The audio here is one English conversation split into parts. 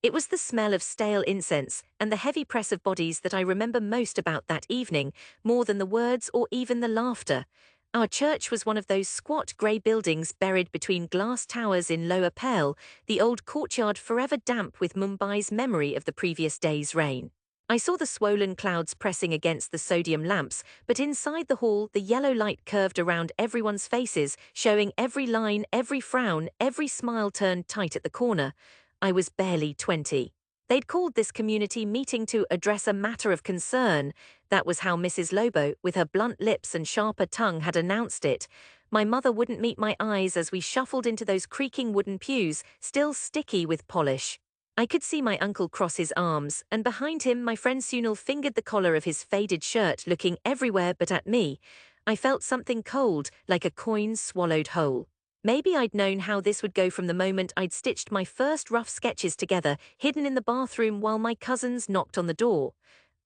It was the smell of stale incense and the heavy press of bodies that I remember most about that evening, more than the words or even the laughter. Our church was one of those squat grey buildings buried between glass towers in Lower Pale, the old courtyard forever damp with Mumbai's memory of the previous day's rain. I saw the swollen clouds pressing against the sodium lamps, but inside the hall the yellow light curved around everyone's faces, showing every line, every frown, every smile turned tight at the corner. I was barely 20. They'd called this community meeting to address a matter of concern. That was how Mrs. Lobo, with her blunt lips and sharper tongue, had announced it. My mother wouldn't meet my eyes as we shuffled into those creaking wooden pews, still sticky with polish. I could see my uncle cross his arms, and behind him my friend Sunil fingered the collar of his faded shirt, looking everywhere but at me. I felt something cold, like a coin swallowed whole. Maybe I'd known how this would go from the moment I'd stitched my first rough sketches together, hidden in the bathroom while my cousins knocked on the door.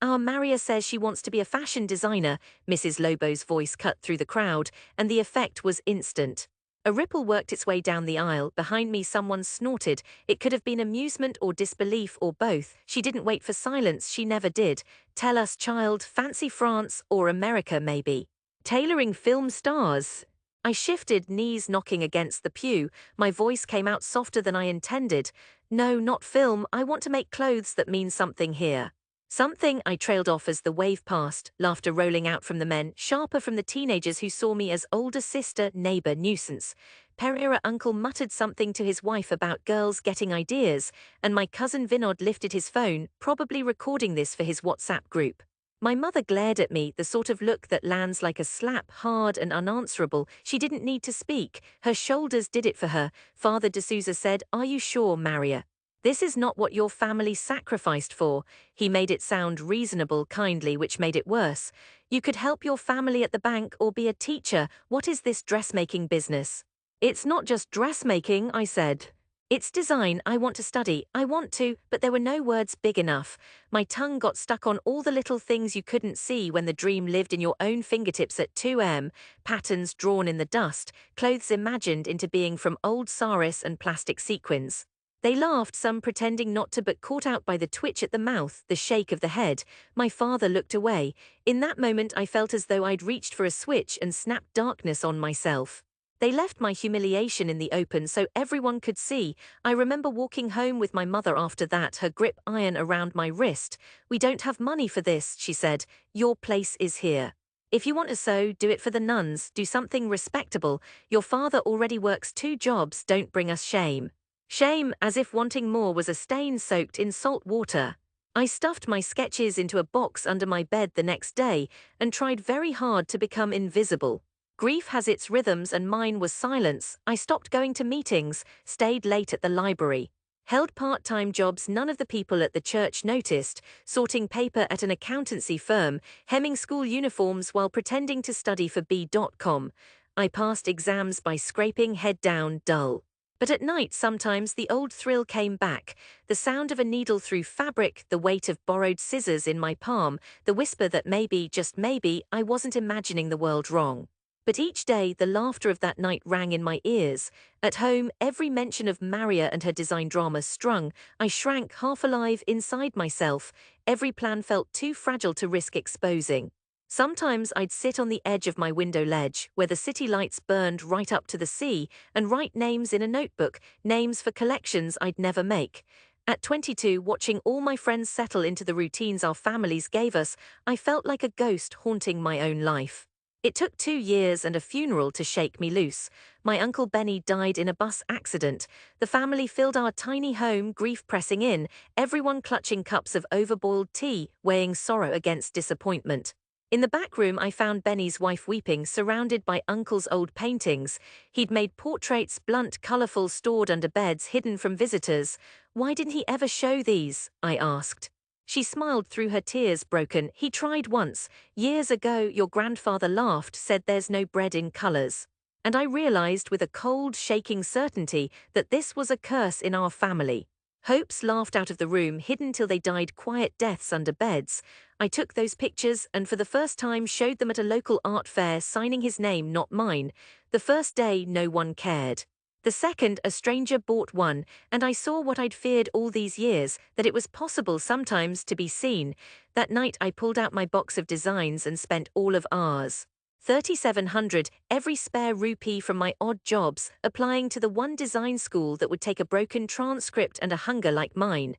Our Maria says she wants to be a fashion designer, Mrs. Lobo's voice cut through the crowd, and the effect was instant. A ripple worked its way down the aisle. Behind me someone snorted. It could have been amusement or disbelief or both. She didn't wait for silence, she never did. Tell us, child, fancy France or America maybe. Tailoring film stars. I shifted, knees knocking against the pew. My voice came out softer than I intended. No, not film. I want to make clothes that mean something here. Something, I trailed off as the wave passed, laughter rolling out from the men, sharper from the teenagers who saw me as older sister, neighbor, nuisance. Pereira uncle muttered something to his wife about girls getting ideas, and my cousin Vinod lifted his phone, probably recording this for his WhatsApp group. My mother glared at me, the sort of look that lands like a slap, hard and unanswerable. She didn't need to speak. Her shoulders did it for her. Father D'Souza said, "Are you sure, Maria? This is not what your family sacrificed for." He made it sound reasonable, kindly, which made it worse. "You could help your family at the bank or be a teacher. What is this dressmaking business?" "It's not just dressmaking," I said. "It's design. I want to study. I want to," but there were no words big enough. My tongue got stuck on all the little things you couldn't see when the dream lived in your own fingertips at 2 a.m. Patterns drawn in the dust, clothes imagined into being from old saris and plastic sequins. They laughed, some pretending not to, but caught out by the twitch at the mouth, the shake of the head. My father looked away. In that moment I felt as though I'd reached for a switch and snapped darkness on myself. They left my humiliation in the open so everyone could see. I remember walking home with my mother after that, her grip iron around my wrist. "We don't have money for this," she said. "Your place is here. If you want to sew, do it for the nuns, do something respectable. Your father already works 2 jobs, don't bring us shame." Shame, as if wanting more was a stain soaked in salt water. I stuffed my sketches into a box under my bed the next day and tried very hard to become invisible. Grief has its rhythms and mine was silence. I stopped going to meetings, stayed late at the library, held part-time jobs none of the people at the church noticed, sorting paper at an accountancy firm, hemming school uniforms while pretending to study for B.com. I passed exams by scraping head down, dull. But at night sometimes the old thrill came back, the sound of a needle through fabric, the weight of borrowed scissors in my palm, the whisper that maybe, just maybe, I wasn't imagining the world wrong. But each day the laughter of that night rang in my ears. At home, every mention of Maria and her design drama strung. I shrank, half alive, inside myself. Every plan felt too fragile to risk exposing. Sometimes I'd sit on the edge of my window ledge, where the city lights burned right up to the sea, and write names in a notebook, names for collections I'd never make. At 22, watching all my friends settle into the routines our families gave us, I felt like a ghost haunting my own life. It took 2 years and a funeral to shake me loose. My Uncle Benny died in a bus accident. The family filled our tiny home, grief pressing in, everyone clutching cups of overboiled tea, weighing sorrow against disappointment. In the back room I found Benny's wife weeping, surrounded by Uncle's old paintings. He'd made portraits, blunt, colourful, stored under beds, hidden from visitors. "Why didn't he ever show these?" I asked. She smiled through her tears, broken. "He tried once. Years ago, your grandfather laughed, said there's no bread in colours." And I realized with a cold, shaking certainty that this was a curse in our family. Hopes laughed out of the room, hidden till they died quiet deaths under beds. I took those pictures and for the first time showed them at a local art fair, signing his name, not mine. The first day, no one cared. The second, a stranger bought one, and I saw what I'd feared all these years, that it was possible sometimes to be seen. That night I pulled out my box of designs and spent all of ours. 3,700, every spare rupee from my odd jobs, applying to the one design school that would take a broken transcript and a hunger like mine.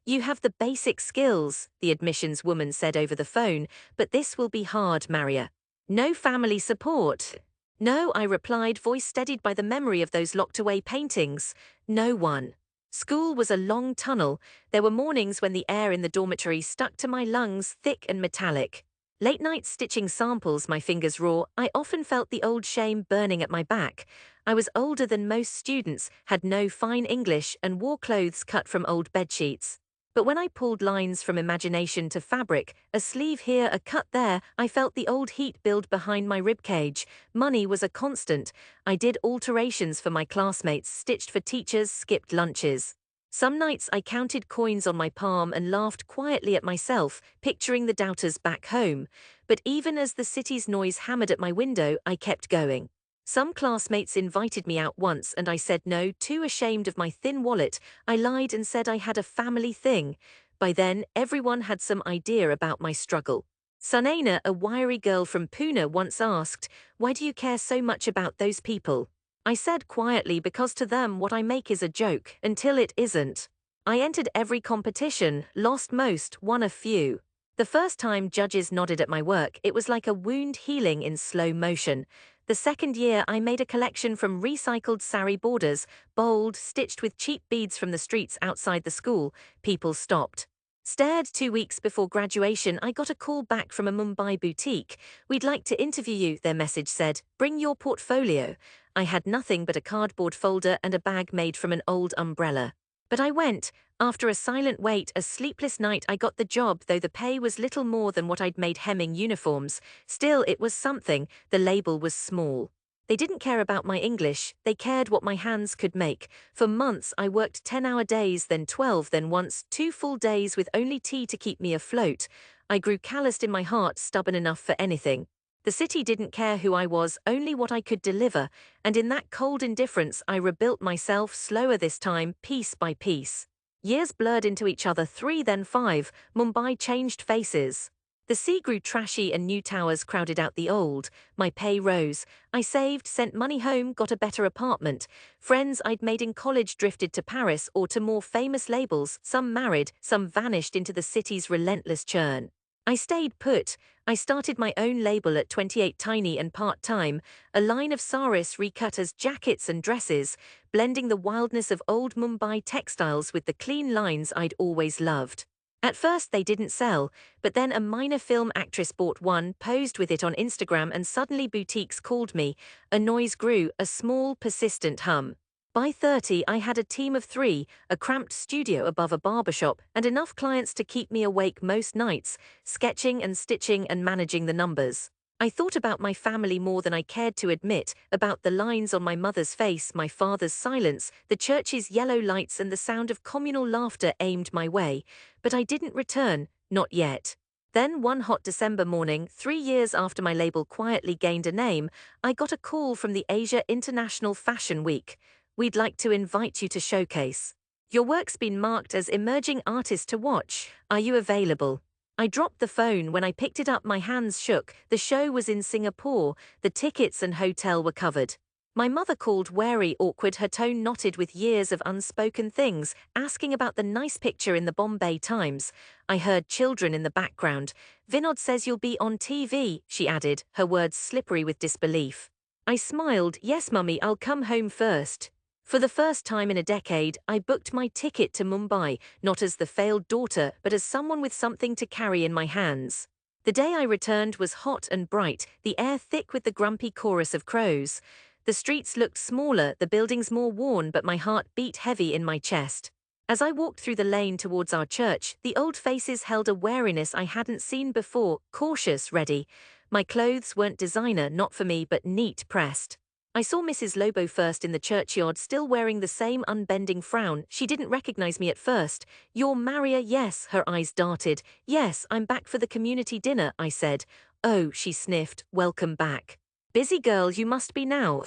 You have the basic skills, the admissions woman said over the phone, but this will be hard, Maria. No family support. No, I replied, voice steadied by the memory of those locked-away paintings. No one. School was a long tunnel. There were mornings when the air in the dormitory stuck to my lungs, thick and metallic. Late nights stitching samples, my fingers raw, I often felt the old shame burning at my back. I was older than most students, had no fine English, and wore clothes cut from old bedsheets. But when I pulled lines from imagination to fabric, a sleeve here, a cut there, I felt the old heat build behind my ribcage. Money was a constant. I did alterations for my classmates, stitched for teachers, skipped lunches. Some nights I counted coins on my palm and laughed quietly at myself, picturing the doubters back home. But even as the city's noise hammered at my window, I kept going. Some classmates invited me out once and I said no, too ashamed of my thin wallet. I lied and said I had a family thing. By then, everyone had some idea about my struggle. Sunaina, a wiry girl from Pune, once asked, "Why do you care so much about those people?" I said quietly, because to them what I make is a joke, until it isn't. I entered every competition, lost most, won a few. The first time judges nodded at my work, it was like a wound healing in slow motion. The second year I made a collection from recycled sari borders, bold, stitched with cheap beads from the streets outside the school. People stopped. Stared. 2 weeks before graduation, I got a call back from a Mumbai boutique. "We'd like to interview you," their message said. "Bring your portfolio." I had nothing but a cardboard folder and a bag made from an old umbrella. But I went. After a silent wait, a sleepless night, I got the job, though the pay was little more than what I'd made hemming uniforms. Still, it was something. The label was small. They didn't care about my English, they cared what my hands could make. For months I worked 10-hour days, then 12, then once 2 full days with only tea to keep me afloat. I grew calloused in my heart, stubborn enough for anything. The city didn't care who I was, only what I could deliver, and in that cold indifference I rebuilt myself, slower this time, piece by piece. Years blurred into each other, 3 then 5, Mumbai changed faces. The sea grew trashy and new towers crowded out the old. My pay rose. I saved, sent money home, got a better apartment. Friends I'd made in college drifted to Paris or to more famous labels, some married, some vanished into the city's relentless churn. I stayed put. I started my own label at 28, tiny and part-time, a line of saris recut as jackets and dresses, blending the wildness of old Mumbai textiles with the clean lines I'd always loved. At first they didn't sell, but then a minor film actress bought one, posed with it on Instagram, and suddenly boutiques called me. A noise grew, a small, persistent hum. By 30, I had a team of 3, a cramped studio above a barbershop, and enough clients to keep me awake most nights, sketching and stitching and managing the numbers. I thought about my family more than I cared to admit, about the lines on my mother's face, my father's silence, the church's yellow lights, and the sound of communal laughter aimed my way. But I didn't return, not yet. Then one hot December morning, 3 years after my label quietly gained a name, I got a call from the Asia International Fashion Week. "We'd like to invite you to showcase. Your work's been marked as emerging artist to watch. Are you available?" I dropped the phone. When I picked it up, my hands shook. The show was in Singapore. The tickets and hotel were covered. My mother called, wary, awkward, her tone knotted with years of unspoken things, asking about the nice picture in the Bombay Times. I heard children in the background. "Vinod says you'll be on TV," she added, her words slippery with disbelief. I smiled. "Yes, Mummy, I'll come home first." For the first time in a decade, I booked my ticket to Mumbai, not as the failed daughter, but as someone with something to carry in my hands. The day I returned was hot and bright, the air thick with the grumpy chorus of crows. The streets looked smaller, the buildings more worn, but my heart beat heavy in my chest. As I walked through the lane towards our church, the old faces held a wariness I hadn't seen before, cautious, ready. My clothes weren't designer, not for me, but neat, pressed. I saw Mrs. Lobo first in the churchyard, still wearing the same unbending frown. She didn't recognize me at first. "You're Maria?" "Yes," her eyes darted. "Yes, I'm back for the community dinner," I said. "Oh," she sniffed, "welcome back. Busy girl you must be now."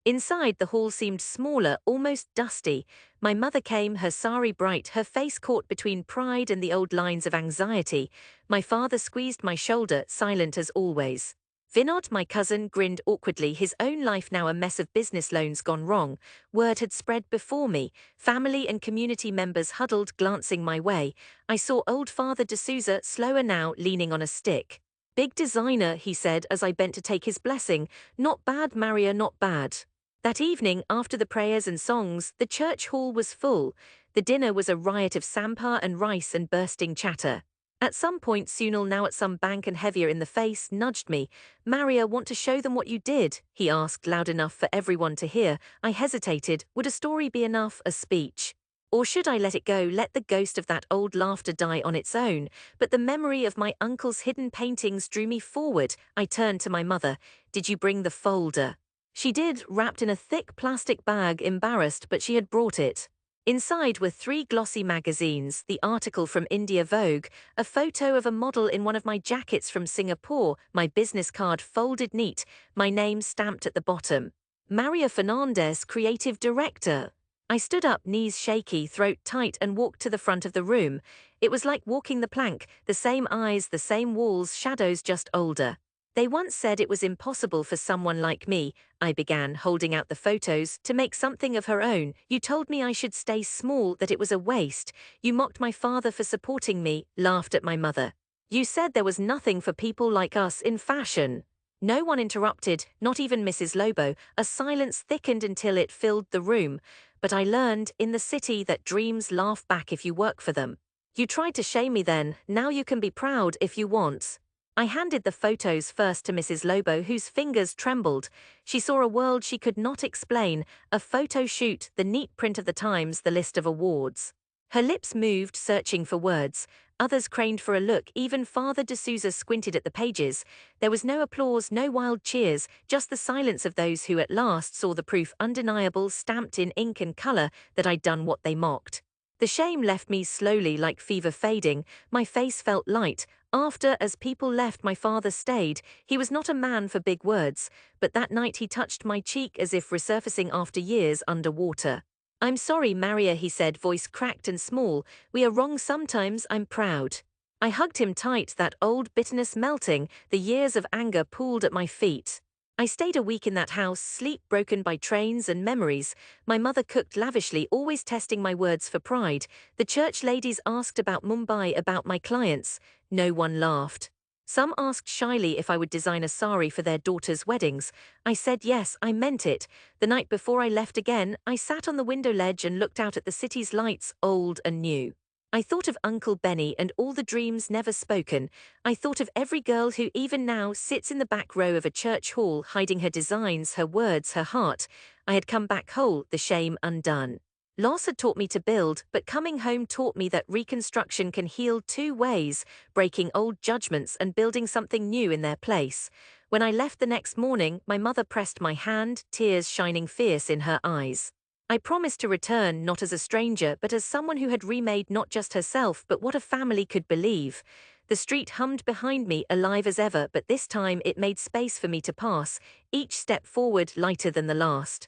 Inside, the hall seemed smaller, almost dusty. My mother came, her sari bright, her face caught between pride and the old lines of anxiety. My father squeezed my shoulder, silent as always. Vinod, my cousin, grinned awkwardly, his own life now a mess of business loans gone wrong. Word had spread before me. Family and community members huddled, glancing my way. I saw old Father D'Souza, slower now, leaning on a stick. Big designer, he said as I bent to take his blessing. Not bad, Maria, not bad. That evening, after the prayers and songs, the church hall was full. The dinner was a riot of sampa and rice and bursting chatter. At some point, Sunil, now at some bank and heavier in the face, nudged me. Maria, want to show them what you did? He asked, loud enough for everyone to hear. I hesitated. Would a story be enough, a speech? Or should I let it go, let the ghost of that old laughter die on its own? But the memory of my uncle's hidden paintings drew me forward. I turned to my mother. Did you bring the folder? She did, wrapped in a thick plastic bag, embarrassed, but she had brought it. Inside were 3 glossy magazines, the article from India Vogue, a photo of a model in one of my jackets from Singapore, my business card folded neat, my name stamped at the bottom. Maria Fernandez, creative director. I stood up, knees shaky, throat tight, and walked to the front of the room. It was like walking the plank, the same eyes, the same walls, shadows just older. They once said it was impossible for someone like me, I began, holding out the photos, to make something of her own. You told me I should stay small, that it was a waste. You mocked my father for supporting me, laughed at my mother. You said there was nothing for people like us in fashion. No one interrupted, not even Mrs. Lobo. A silence thickened until it filled the room. But I learned, in the city, that dreams laugh back if you work for them. You tried to shame me then, now you can be proud if you want. I handed the photos first to Mrs. Lobo, whose fingers trembled. She saw a world she could not explain, a photo shoot, the neat print of the Times, the list of awards. Her lips moved, searching for words. Others craned for a look, even Father D'Souza squinted at the pages. There was no applause, no wild cheers, just the silence of those who at last saw the proof, undeniable, stamped in ink and colour, that I'd done what they mocked. The shame left me slowly, like fever fading. My face felt light. After, as people left, my father stayed. He was not a man for big words, but that night he touched my cheek as if resurfacing after years underwater. I'm sorry, Maria, he said, voice cracked and small. We are wrong sometimes, I'm proud. I hugged him tight, that old bitterness melting, the years of anger pooled at my feet. I stayed a week in that house, sleep broken by trains and memories. My mother cooked lavishly, always testing my words for pride. The church ladies asked about Mumbai, about my clients. No one laughed. Some asked shyly if I would design a sari for their daughters' weddings. I said yes, I meant it. The night before I left again, I sat on the window ledge and looked out at the city's lights, old and new. I thought of Uncle Benny and all the dreams never spoken. I thought of every girl who even now sits in the back row of a church hall, hiding her designs, her words, her heart. I had come back whole, the shame undone. Loss had taught me to build, but coming home taught me that reconstruction can heal 2 ways, breaking old judgments and building something new in their place. When I left the next morning, my mother pressed my hand, tears shining fierce in her eyes. I promised to return, not as a stranger, but as someone who had remade not just herself, but what a family could believe. The street hummed behind me, alive as ever, but this time it made space for me to pass, each step forward lighter than the last.